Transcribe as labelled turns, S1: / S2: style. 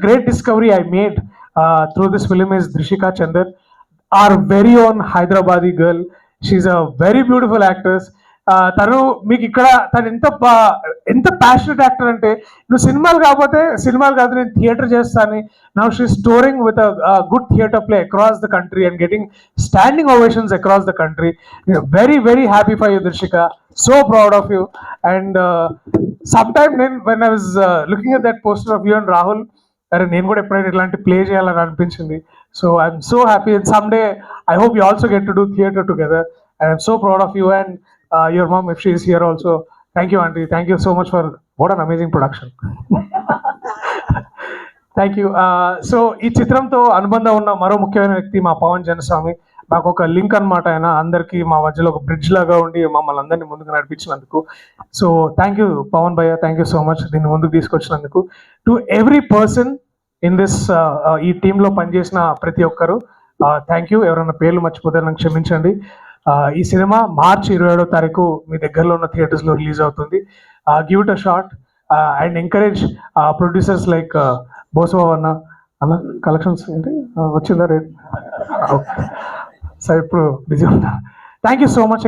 S1: Great discovery I made through this film is Drishika Chandar, our very own Hyderabadi girl. She's a very beautiful actress. తను మీకు ఇక్కడ తను ఎంత passionate actor అంటే నువ్వు సినిమాలు కాకపోతే సినిమాలు కాదు నేను థియేటర్ చేస్తాను. Now she storing with good theatre play across the country and getting standing ovations across the country. Very very happy for you Darshika, so proud of you. And sometime నేను when I was looking at that poster of you and Rahul, అరే నేను కూడా ఎప్పుడైనా ఇట్లాంటి play చేయాలని అనిపించింది. So I'm so happy and some day I hope you also get to do theatre together. And I'm so proud of you and your mum if she is here also. Thank you aunty, thank you so much for what an amazing production. Thank you. So ఈ చిత్రంతో అనుబంధం ఉన్న మరో ముఖ్యమైన వ్యక్తి మా పవన్ జనస్వామి. మాకు ఒక లింక్ అనమాట. ఆయన అందరికీ మా మధ్యలో ఒక బ్రిడ్జ్ లాగా ఉండి మమ్మల్ని అందరినీ ముందుకు నడిపించినందుకు. సో థ్యాంక్ యూ పవన్ భయ్య, థ్యాంక్ యూ సో మచ్ దీన్ని ముందుకు తీసుకొచ్చినందుకు. To every person in this, ఈ టీంలో పనిచేసిన ప్రతి ఒక్కరు థ్యాంక్ యూ. ఎవరైనా పేర్లు మర్చిపోతే నాకు క్షమించండి. ఈ సినిమా మార్చి 27వ తారీఖు మీ దగ్గరలో ఉన్న థియేటర్స్లో రిలీజ్ అవుతుంది. Give it a shot and encourage producers like Bosababu అన్న కలెక్షన్స్ ఏంటి వచ్చిందా రేట్? సో ఇప్పుడు బిజీ ఉన్నా. Thank you so much.